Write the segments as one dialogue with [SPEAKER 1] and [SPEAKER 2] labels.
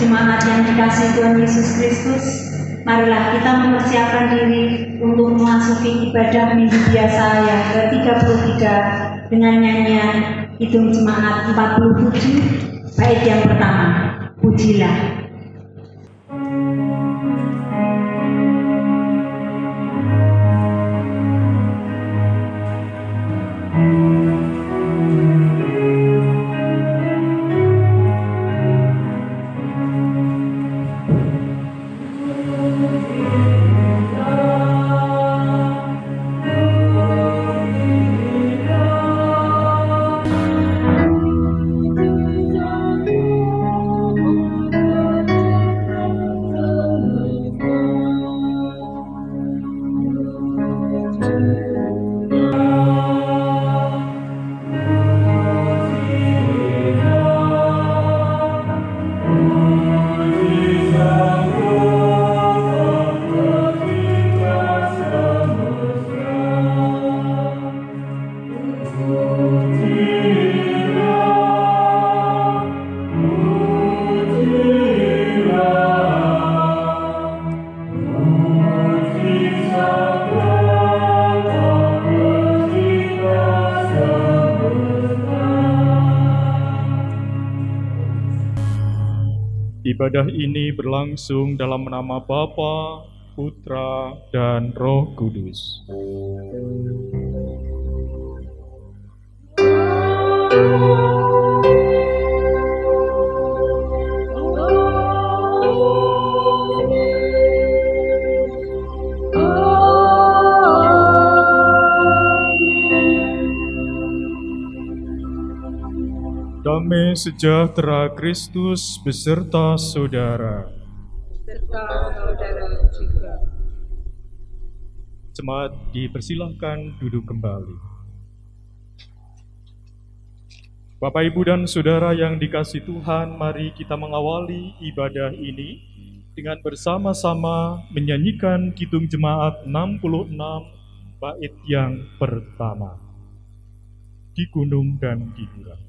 [SPEAKER 1] Jemaat yang dikasihi Tuhan Yesus Kristus, marilah kita mempersiapkan diri untuk memasuki ibadah minggu biasa yang ke-33 dengan nyanyian Kidung Jemaat 47, bait yang pertama, Pujilah.
[SPEAKER 2] Ibadah ini berlangsung dalam nama Bapa, Putra, dan Roh Kudus. Damai sejahtera Kristus beserta saudara.
[SPEAKER 3] Serta saudara juga.
[SPEAKER 2] Jemaat dipersilahkan duduk kembali. Bapak, Ibu, dan Saudara yang dikasihi Tuhan, mari kita mengawali ibadah ini dengan bersama-sama menyanyikan Kidung Jemaat 66, bait yang pertama, Di Gunung dan di Gurun.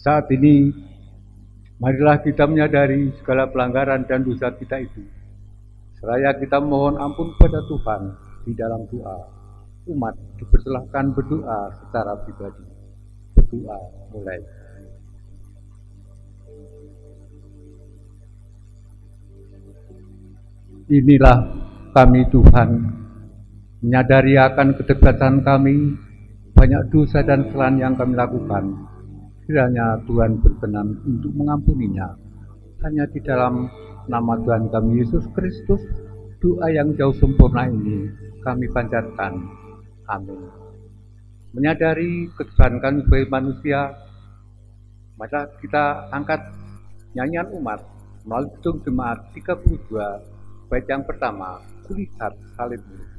[SPEAKER 4] Saat ini, marilah kita menyadari segala pelanggaran dan dosa kita itu. Seraya kita mohon ampun kepada Tuhan di dalam doa. Umat dipersilahkan berdoa secara pribadi. Berdoa mulai. Inilah kami Tuhan, menyadari akan kedekatan kami, banyak dosa dan kesalahan yang kami lakukan. Kiranya Tuhan berkenan untuk mengampuninya. Hanya di dalam nama Tuhan kami Yesus Kristus, doa yang jauh sempurna ini kami panjatkan. Amin. Menyadari kesalahan kami sebagai manusia, maka kita angkat nyanyian umat melalui Kidung Jemaat 32, bait yang pertama, Kulihat Salibmu.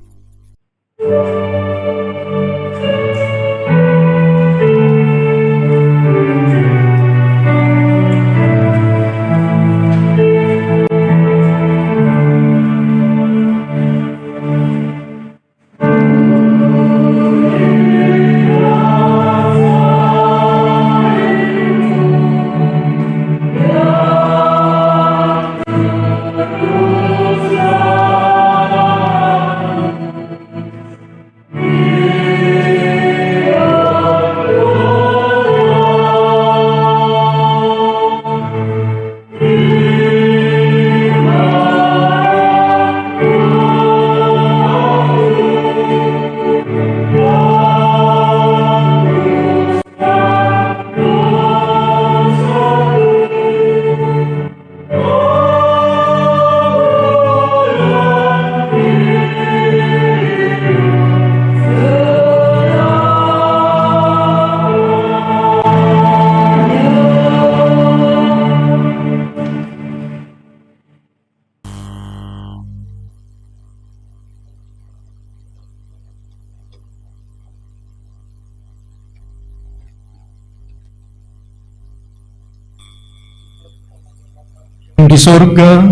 [SPEAKER 2] Di sorga,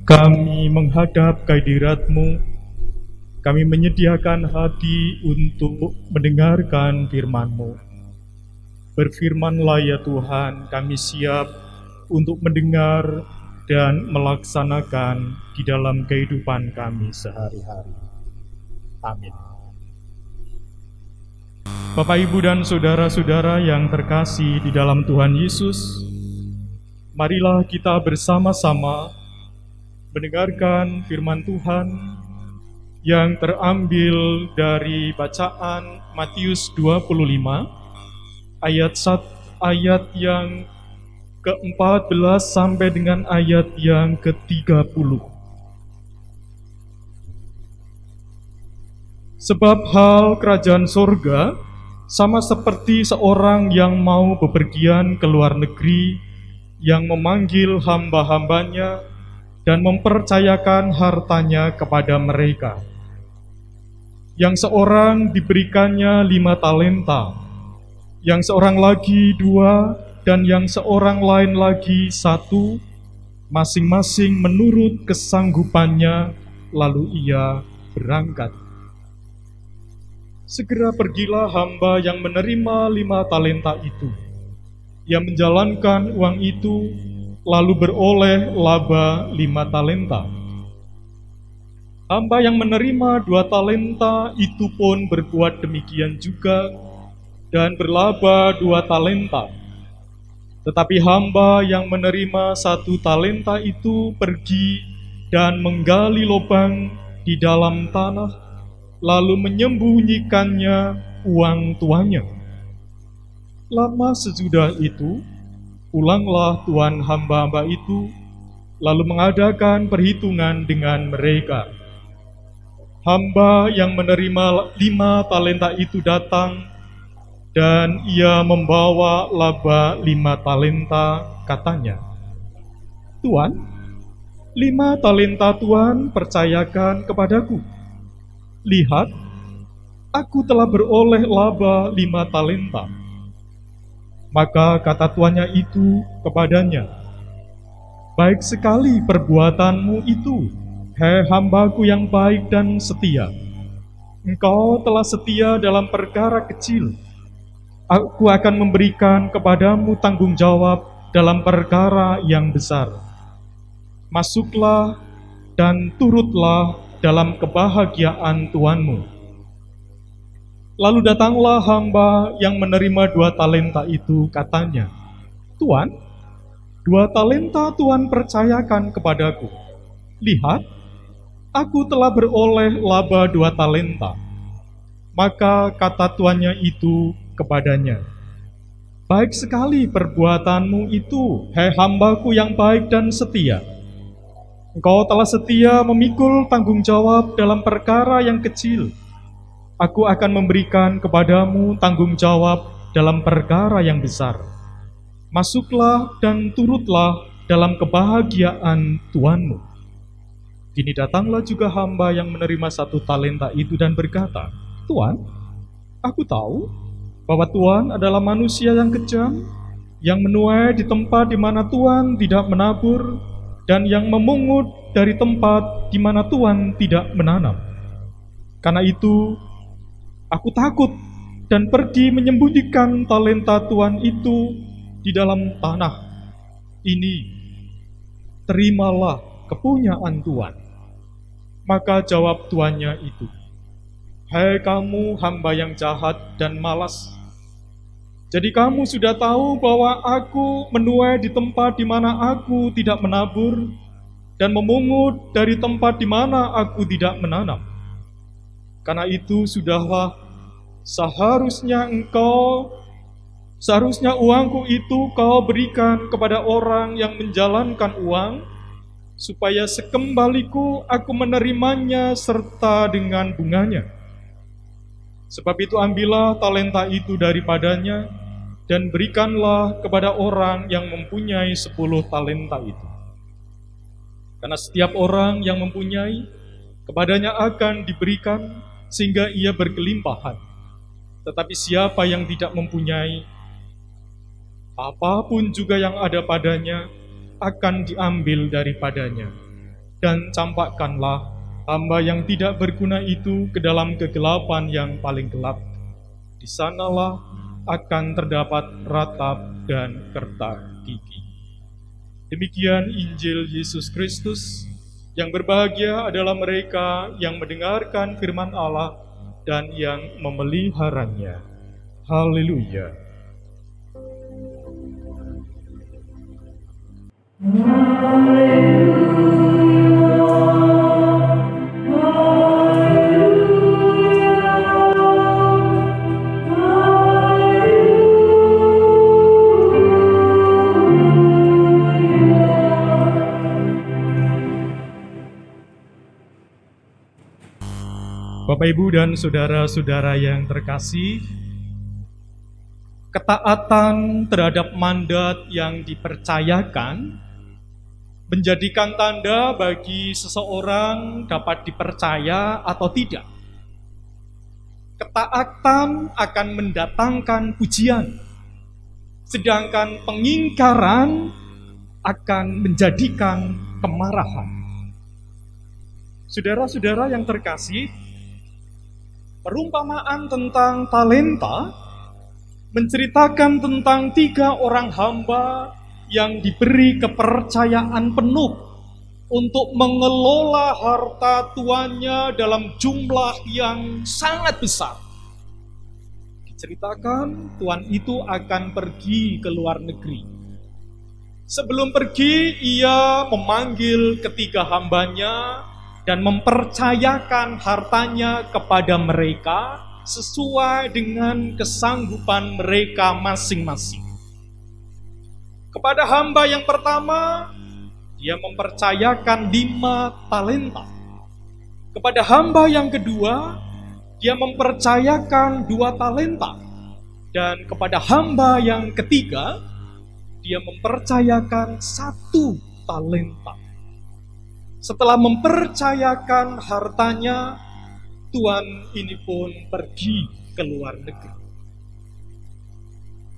[SPEAKER 2] kami menghadap kehadirat-Mu, kami menyediakan hati untuk mendengarkan firman-Mu. Berfirmanlah ya Tuhan, kami siap untuk mendengar dan melaksanakan di dalam kehidupan kami sehari-hari. Amin. Bapak, Ibu, dan saudara-saudara yang terkasih di dalam Tuhan Yesus, marilah kita bersama-sama mendengarkan firman Tuhan yang terambil dari bacaan Matius 25 ayat yang ke-14 sampai dengan ayat yang ke-30. Sebab hal kerajaan sorga sama seperti seorang yang mau bepergian ke luar negeri, yang memanggil hamba-hambanya dan mempercayakan hartanya kepada mereka. Yang seorang diberikannya 5 talenta, yang seorang lagi 2, dan yang seorang lain lagi 1, masing-masing menurut kesanggupannya, lalu ia berangkat. Segera pergilah hamba yang menerima 5 talenta itu. Ia menjalankan uang itu, lalu beroleh laba 5 talenta. Hamba yang menerima 2 talenta itu pun berbuat demikian juga, dan berlaba 2 talenta. Tetapi hamba yang menerima 1 talenta itu pergi dan menggali lubang di dalam tanah, lalu menyembunyikannya uang tuannya. Lama sesudah itu, pulanglah tuan hamba-hamba itu, lalu mengadakan perhitungan dengan mereka. Hamba yang menerima 5 talenta itu datang, dan ia membawa laba 5 talenta, katanya, "Tuan, 5 talenta Tuan percayakan kepadaku. Lihat, aku telah beroleh laba 5 talenta." Maka kata tuannya itu kepadanya, "Baik sekali perbuatanmu itu, hai hambaku yang baik dan setia. Engkau telah setia dalam perkara kecil. Aku akan memberikan kepadamu tanggung jawab dalam perkara yang besar. Masuklah dan turutlah dalam kebahagiaan tuanmu." Lalu datanglah hamba yang menerima 2 talenta itu, katanya, "Tuan, 2 talenta Tuan percayakan kepadaku. Lihat, aku telah beroleh laba 2 talenta." Maka kata tuannya itu kepadanya, "Baik sekali perbuatanmu itu, hai hambaku yang baik dan setia. Engkau telah setia memikul tanggung jawab dalam perkara yang kecil. Aku akan memberikan kepadamu tanggung jawab dalam perkara yang besar. Masuklah dan turutlah dalam kebahagiaan tuanmu." Kini datanglah juga hamba yang menerima 1 talenta itu dan berkata, "Tuan, aku tahu bahwa Tuan adalah manusia yang kejam, yang menuai di tempat di mana Tuan tidak menabur, dan yang memungut dari tempat di mana Tuan tidak menanam. Karena itu, aku takut dan pergi menyembunyikan talenta Tuan itu di dalam tanah. Ini, terimalah kepunyaan Tuan." Maka jawab tuannya itu, "Hai kamu hamba yang jahat dan malas. Jadi kamu sudah tahu bahwa aku menuai di tempat di mana aku tidak menabur, dan memungut dari tempat di mana aku tidak menanam. Karena itu sudahlah, seharusnya uangku itu kau berikan kepada orang yang menjalankan uang, supaya sekembaliku aku menerimanya serta dengan bunganya. Sebab itu ambillah talenta itu daripadanya, dan berikanlah kepada orang yang mempunyai 10 talenta itu. Karena setiap orang yang mempunyai, kepadanya akan diberikan, sehingga ia berkelimpahan. Tetapi siapa yang tidak mempunyai, apapun juga yang ada padanya, akan diambil daripadanya. Dan campakkanlah hamba yang tidak berguna itu ke dalam kegelapan yang paling gelap. Di sanalah akan terdapat ratap dan kertak gigi. Demikian Injil Yesus Kristus. Yang berbahagia adalah mereka yang mendengarkan firman Allah dan yang memeliharanya. Haleluya. Bapak, Ibu, dan saudara-saudara yang terkasih, ketaatan terhadap mandat yang dipercayakan menjadikan tanda bagi seseorang dapat dipercaya atau tidak. Ketaatan akan mendatangkan pujian, sedangkan pengingkaran akan menjadikan kemarahan. Saudara-saudara yang terkasih, perumpamaan tentang talenta menceritakan tentang 3 orang hamba yang diberi kepercayaan penuh untuk mengelola harta tuannya dalam jumlah yang sangat besar. Diceritakan tuan itu akan pergi ke luar negeri. Sebelum pergi, ia memanggil ketiga hambanya dan mempercayakan hartanya kepada mereka sesuai dengan kesanggupan mereka masing-masing. Kepada hamba yang pertama, dia mempercayakan 5 talenta. Kepada hamba yang kedua, dia mempercayakan 2 talenta. Dan kepada hamba yang ketiga, dia mempercayakan 1 talenta. Setelah mempercayakan hartanya, tuan ini pun pergi ke luar negeri.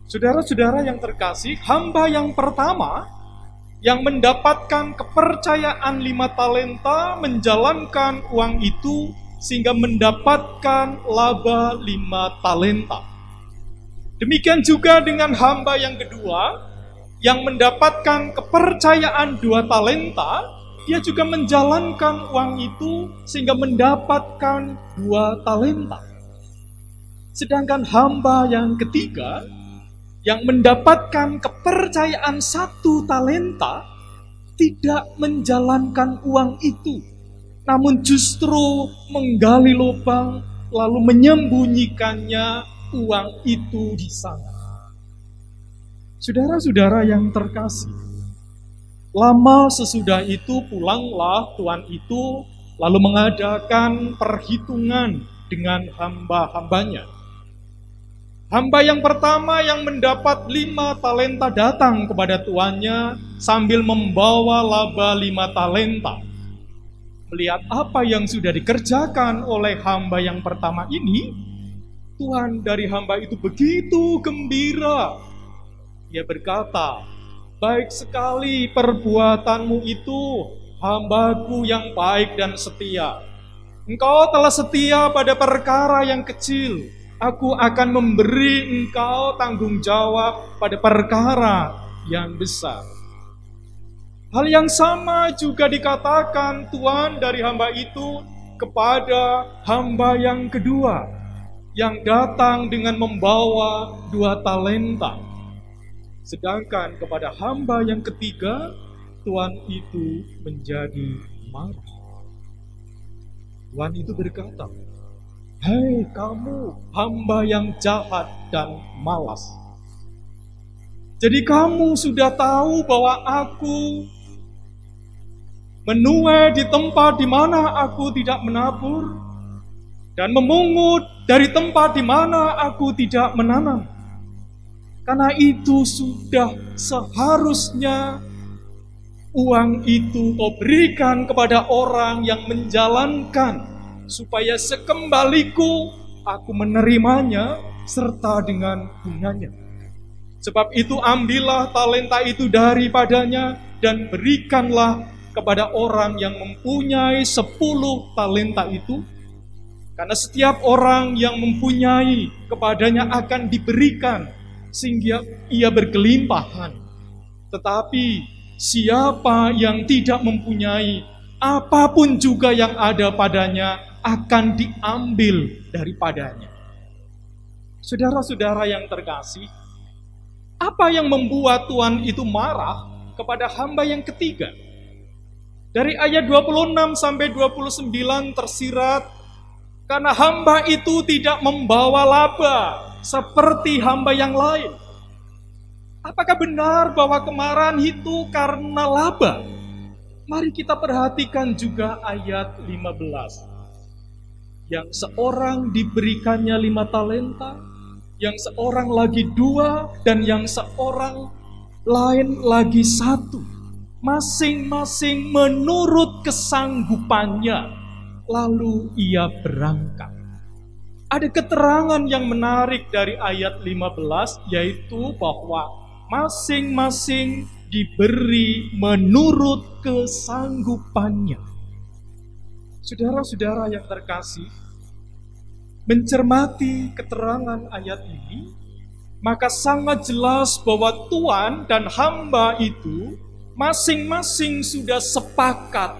[SPEAKER 2] Saudara-saudara yang terkasih, hamba yang pertama yang mendapatkan kepercayaan 5 talenta menjalankan uang itu sehingga mendapatkan laba 5 talenta. Demikian juga dengan hamba yang kedua yang mendapatkan kepercayaan 2 talenta, dia juga menjalankan uang itu sehingga mendapatkan 2 talenta. Sedangkan hamba yang ketiga yang mendapatkan kepercayaan 1 talenta tidak menjalankan uang itu, namun justru menggali lubang lalu menyembunyikannya uang itu di sana. Saudara-saudara yang terkasih, lama sesudah itu pulanglah tuan itu lalu mengadakan perhitungan dengan hamba-hambanya. Hamba yang pertama yang mendapat 5 talenta datang kepada tuannya sambil membawa laba 5 talenta. Melihat apa yang sudah dikerjakan oleh hamba yang pertama ini, tuan dari hamba itu begitu gembira. Ia berkata, "Baik sekali perbuatanmu itu, hambaku yang baik dan setia. Engkau telah setia pada perkara yang kecil. Aku akan memberi engkau tanggung jawab pada perkara yang besar." Hal yang sama juga dikatakan tuan dari hamba itu kepada hamba yang kedua, yang datang dengan membawa 2 talenta. Sedangkan kepada hamba yang ketiga, tuan itu menjadi marah. Tuan itu berkata, "Hei kamu, hamba yang jahat dan malas. Jadi kamu sudah tahu bahwa aku menuai di tempat di mana aku tidak menabur, dan memungut dari tempat di mana aku tidak menanam. Karena itu sudah seharusnya uang itu kau berikan kepada orang yang menjalankan, supaya sekembaliku aku menerimanya serta dengan bunganya. Sebab itu ambillah talenta itu daripadanya dan berikanlah kepada orang yang mempunyai 10 talenta itu, karena setiap orang yang mempunyai kepadanya akan diberikan sehingga ia berkelimpahan. Tetapi siapa yang tidak mempunyai, apapun juga yang ada padanya akan diambil daripadanya. Saudara-saudara yang terkasih, apa yang membuat Tuhan itu marah kepada hamba yang ketiga? Dari ayat 26 sampai 29 tersirat, karena hamba itu tidak membawa laba seperti hamba yang lain. Apakah benar bahwa kemarahan itu karena laba? Mari kita perhatikan juga ayat 15. Yang seorang diberikannya 5 talenta, yang seorang lagi 2, dan yang seorang lain lagi 1. Masing-masing menurut kesanggupannya. Lalu ia berangkat. Ada keterangan yang menarik dari ayat 15, yaitu bahwa masing-masing diberi menurut kesanggupannya. Saudara-saudara yang terkasih, mencermati keterangan ayat ini, maka sangat jelas bahwa Tuhan dan hamba itu masing-masing sudah sepakat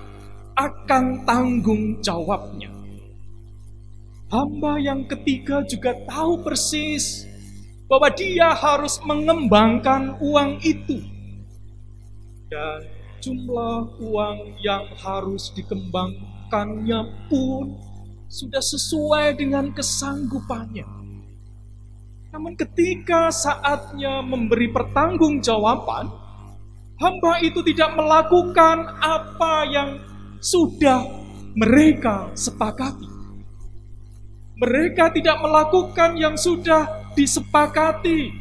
[SPEAKER 2] akan tanggung jawabnya. Hamba yang ketiga juga tahu persis bahwa dia harus mengembangkan uang itu. Dan jumlah uang yang harus dikembangkannya pun sudah sesuai dengan kesanggupannya. Namun ketika saatnya memberi pertanggungjawaban, hamba itu tidak melakukan apa yang sudah mereka sepakati. Mereka tidak melakukan yang sudah disepakati.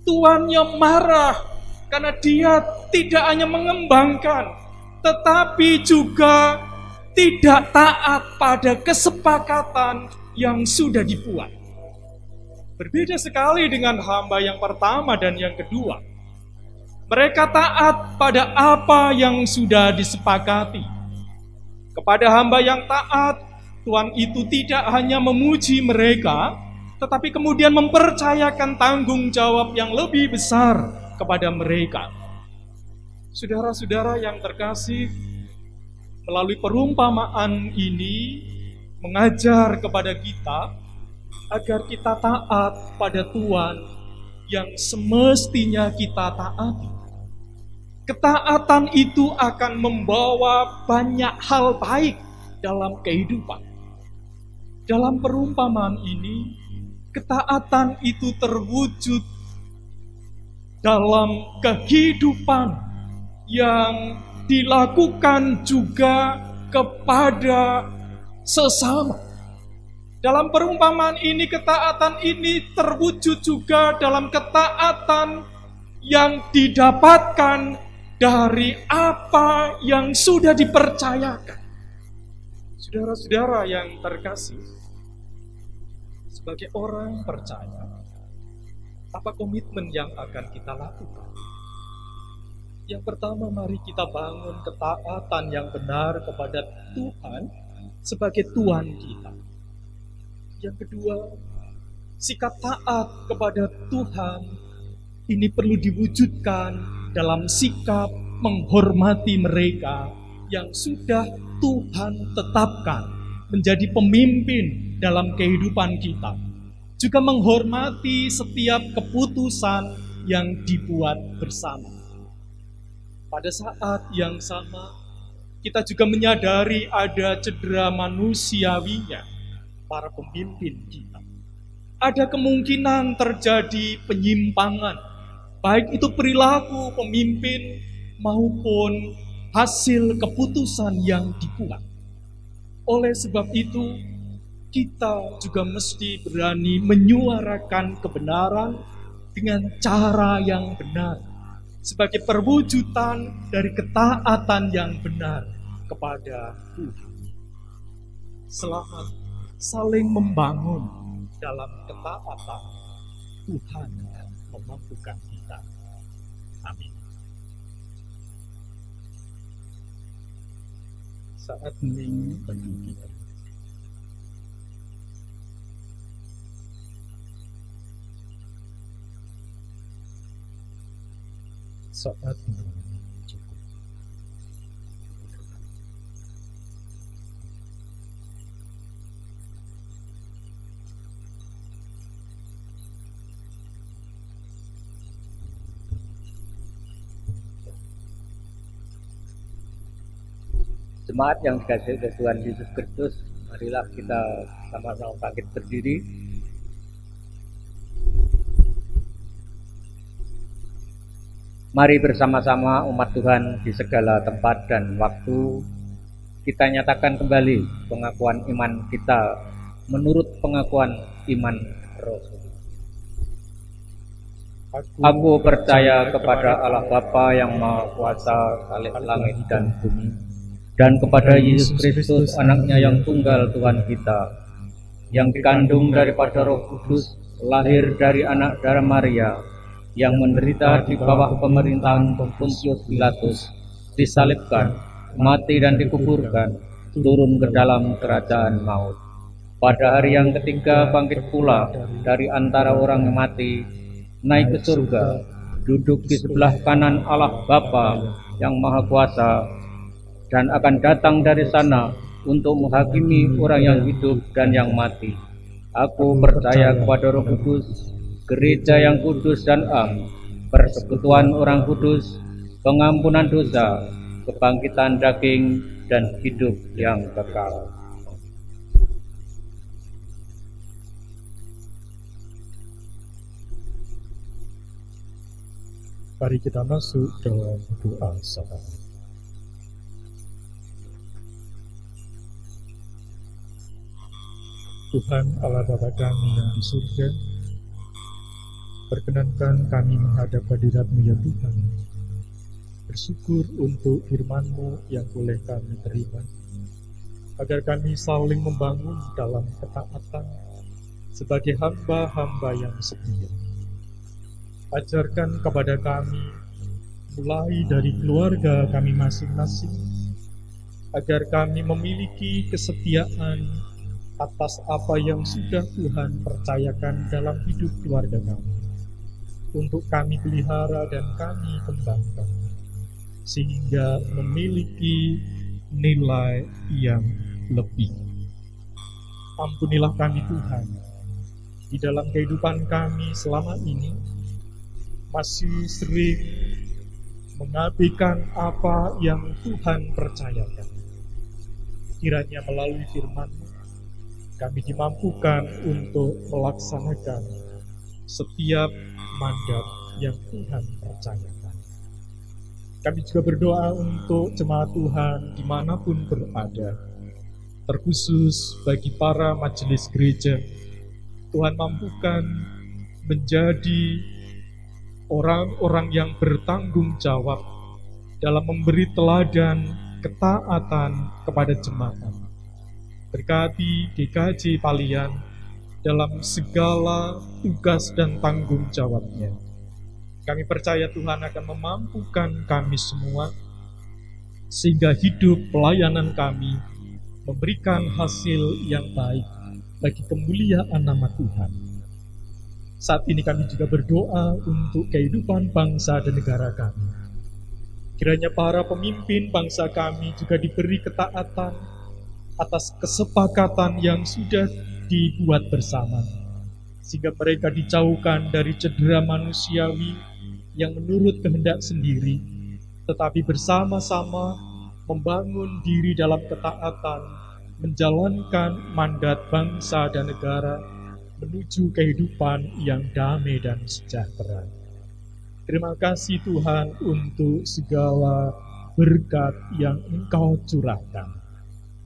[SPEAKER 2] Tuannya marah karena dia tidak hanya mengembangkan, tetapi juga tidak taat pada kesepakatan yang sudah dibuat. Berbeda sekali dengan hamba yang pertama dan yang kedua. Mereka taat pada apa yang sudah disepakati. Kepada hamba yang taat, Tuhan itu tidak hanya memuji mereka, tetapi kemudian mempercayakan tanggung jawab yang lebih besar kepada mereka. Saudara-saudara yang terkasih, melalui perumpamaan ini mengajar kepada kita agar kita taat pada Tuhan yang semestinya kita taati. Ketaatan itu akan membawa banyak hal baik dalam kehidupan. Dalam perumpamaan ini, ketaatan itu terwujud dalam kehidupan yang dilakukan juga kepada sesama. Dalam perumpamaan ini, ketaatan ini terwujud juga dalam ketaatan yang didapatkan dari apa yang sudah dipercayakan. Saudara-saudara yang terkasih, sebagai orang percaya, apa komitmen yang akan kita lakukan? Yang pertama, mari kita bangun ketaatan yang benar kepada Tuhan sebagai Tuhan kita. Yang kedua, sikap taat kepada Tuhan ini perlu diwujudkan dalam sikap menghormati mereka yang sudah Tuhan tetapkan menjadi pemimpin dalam kehidupan kita. Juga menghormati setiap keputusan yang dibuat bersama. Pada saat yang sama, kita juga menyadari ada cedera manusiawinya para pemimpin kita. Ada kemungkinan terjadi penyimpangan, baik itu perilaku pemimpin maupun hasil keputusan yang dibuat. Oleh sebab itu, kita juga mesti berani menyuarakan kebenaran dengan cara yang benar, sebagai perwujudan dari ketaatan yang benar kepada Tuhan. Selamat saling membangun dalam ketaatan. Tuhan memampukan kita. Amin. saat hening bagi kita. Saat hening cukup.
[SPEAKER 4] Jemaat yang dikasihi oleh Tuhan Yesus Kristus, marilah kita sama-sama bangkit berdiri. Mari bersama-sama umat Tuhan di segala tempat dan waktu kita nyatakan kembali pengakuan iman kita menurut pengakuan iman Rasul. Aku percaya kepada Allah Bapa yang Maha Kuasa, Khalik langit dan bumi, dan kepada Yesus Kristus, anaknya yang tunggal Tuhan kita, yang dikandung daripada Roh Kudus, lahir dari anak darah Maria, yang menderita di bawah pemerintahan Pontius Pilatus, disalibkan, mati dan dikuburkan, turun ke dalam kerajaan maut. Pada hari yang ketiga bangkit pula dari antara orang yang mati, naik ke surga, duduk di sebelah kanan Allah Bapa yang Maha Kuasa, dan akan datang dari sana untuk menghakimi orang yang hidup dan yang mati. Aku percaya kepada Roh Kudus, gereja yang kudus dan am, persekutuan orang kudus, pengampunan dosa, kebangkitan daging, dan hidup yang kekal.
[SPEAKER 2] Mari kita masuk dalam doa sama. Tuhan Allah Bapa kami yang di surga, perkenankan kami menghadap hadirat-Mu ya Tuhan. Bersyukur untuk firman-Mu yang boleh kami terima, agar kami saling membangun dalam ketaatan sebagai hamba-hamba yang setia. Ajarkan kepada kami, mulai dari keluarga kami masing-masing, agar kami memiliki kesetiaan atas apa yang sudah Tuhan percayakan dalam hidup keluarga kami, untuk kami pelihara dan kami kembangkan, sehingga memiliki nilai yang lebih. Ampunilah kami Tuhan, di dalam kehidupan kami selama ini, masih sering mengabaikan apa yang Tuhan percayakan. Kiranya melalui firman-Mu, kami dimampukan untuk melaksanakan setiap mandat yang Tuhan percayakan. Kami juga berdoa untuk jemaat Tuhan dimanapun berada, terkhusus bagi para majelis gereja. Tuhan mampukan menjadi orang-orang yang bertanggung jawab dalam memberi teladan ketaatan kepada jemaat. Berkati GKJ Palian dalam segala tugas dan tanggung jawabnya. Kami percaya Tuhan akan memampukan kami semua, sehingga hidup pelayanan kami memberikan hasil yang baik bagi kemuliaan nama Tuhan. Saat ini kami juga berdoa untuk kehidupan bangsa dan negara kami. Kiranya para pemimpin bangsa kami juga diberi ketaatan atas kesepakatan yang sudah dibuat bersama, sehingga mereka dijauhkan dari cedera manusiawi yang menurut kehendak sendiri, tetapi bersama-sama membangun diri dalam ketaatan, menjalankan mandat bangsa dan negara menuju kehidupan yang damai dan sejahtera. Terima kasih Tuhan untuk segala berkat yang Engkau curahkan.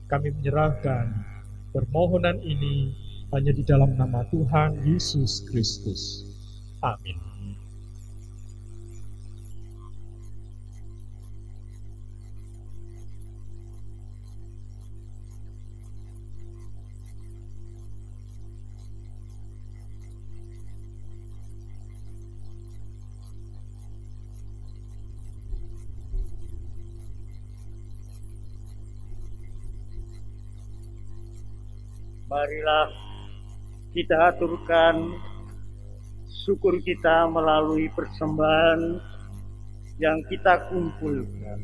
[SPEAKER 2] Kami menyerahkan permohonan ini hanya di dalam nama Tuhan Yesus Kristus. Amin.
[SPEAKER 5] Marilah kita aturkan syukur kita melalui persembahan yang kita kumpulkan.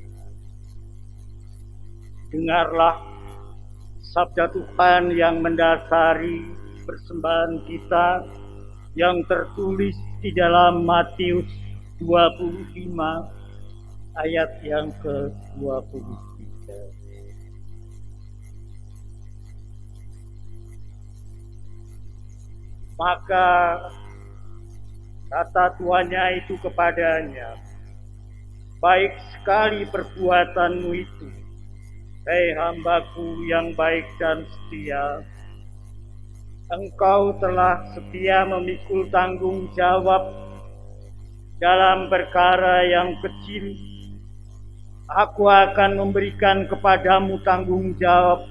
[SPEAKER 5] Dengarlah sabda Tuhan yang mendasari persembahan kita yang tertulis di dalam Matius 25 ayat yang ke-23. Maka kata tuannya itu kepadanya, "Baik sekali perbuatanmu itu, hai hambaku yang baik dan setia. Engkau telah setia memikul tanggung jawab dalam perkara yang kecil. Aku akan memberikan kepadamu tanggung jawab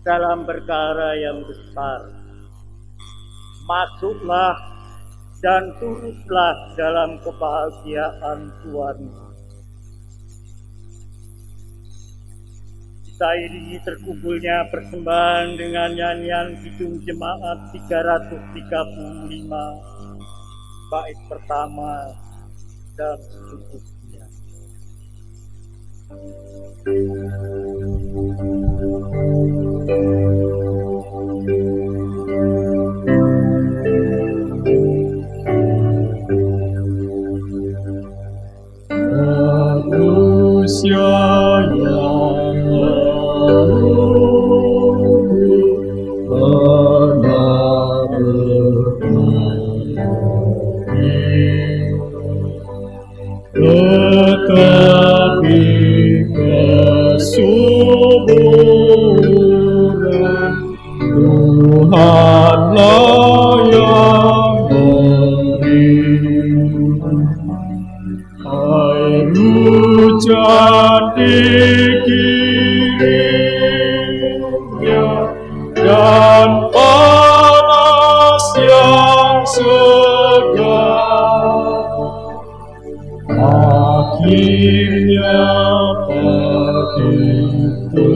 [SPEAKER 5] dalam perkara yang besar. Masuklah dan turutlah dalam kebahagiaan Tuhanmu." Kita iringi terkumpulnya persembahan dengan nyanyian Kidung Jemaat 335, bait pertama dan seterusnya.
[SPEAKER 2] Manusia yang pernah berkali, tetapi kesuburan Tuhanlah yang beri. Air hujan dikirimnya dan panas yang segar, akhirnya pagi itu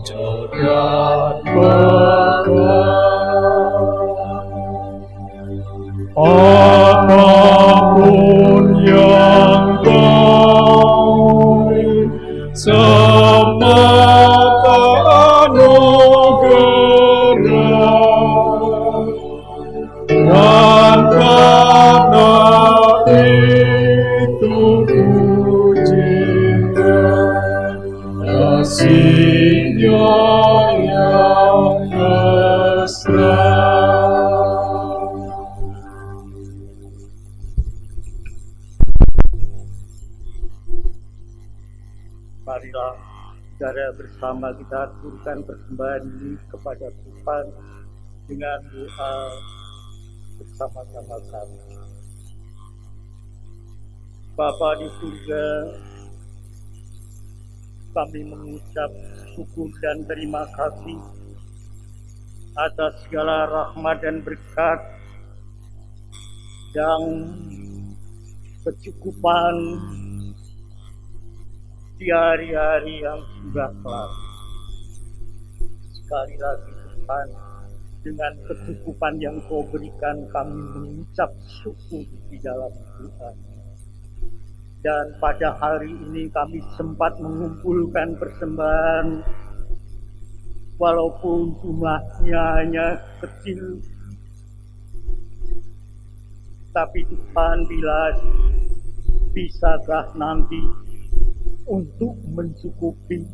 [SPEAKER 2] jagat berkah. Apapun yang baik, semata anugerah, dan karena itu pujian kasih-Nya yang mesra.
[SPEAKER 5] Marilah saudara bersama kita aturkan persembahan ini kepada Tuhan dengan doa bersama-sama kami. Bapa di surga, kami mengucap syukur dan terima kasih atas segala rahmat dan berkat dan kecukupan di hari-hari yang sudah lalu. Sekali lagi Tuhan, dengan kecukupan yang Kau berikan, kami mengucap syukur di dalam doa. Dan pada hari ini kami sempat mengumpulkan persembahan, walaupun jumlahnya hanya kecil, tapi Tuhan, bila bisakah nanti untuk mencukupi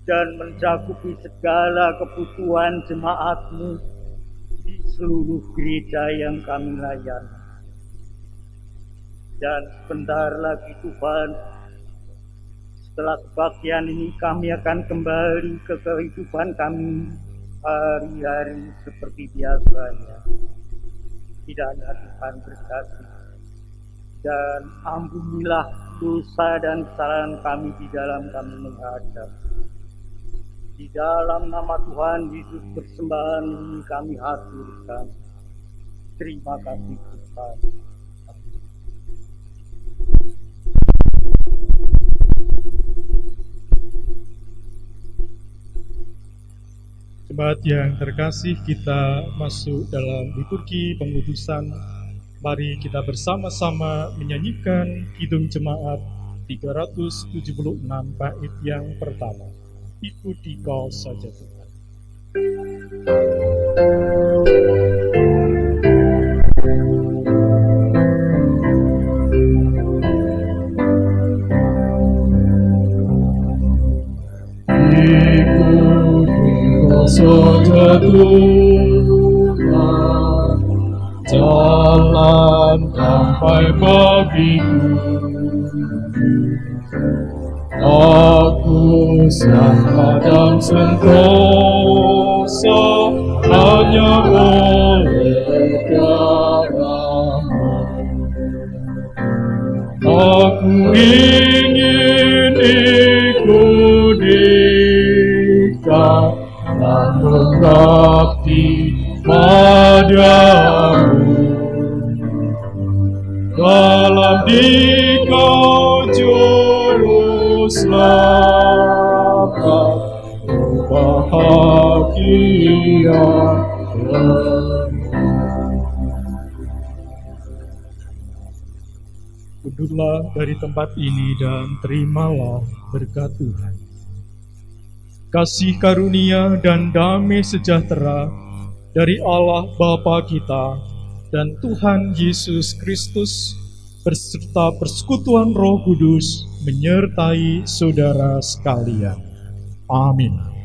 [SPEAKER 5] dan mencakupi segala kebutuhan jemaat-Mu di seluruh gereja yang kami layani. Dan sebentar lagi Tuhan, setelah kebaktian ini kami akan kembali ke kehidupan kami hari-hari seperti biasanya. Kiranya Tuhan berkati dan ampunilah dosa dan kesalahan kami di dalam kami menghadap. Di dalam nama Tuhan Yesus persembahan ini kami haturkan. Terima kasih Tuhan.
[SPEAKER 2] Jemaat yang terkasih, kita masuk dalam liturgi pengudusan. Mari kita bersama-sama menyanyikan Kidung Jemaat 376 bait yang pertama. Ikuti Kau saja Tuhan. Saja Tuhan, jalan damai bagiku. Aku yang kadang sentosa hanya oleh darah-Mu. Aku ingin ikut Dikau dan berbakti padamu. Dalam Dikau juru selamat, bahagia. Duduklah dari tempat ini dan terimalah berkat Tuhan. Kasih karunia dan damai sejahtera dari Allah Bapa kita dan Tuhan Yesus Kristus beserta persekutuan Roh Kudus menyertai saudara sekalian. Amin.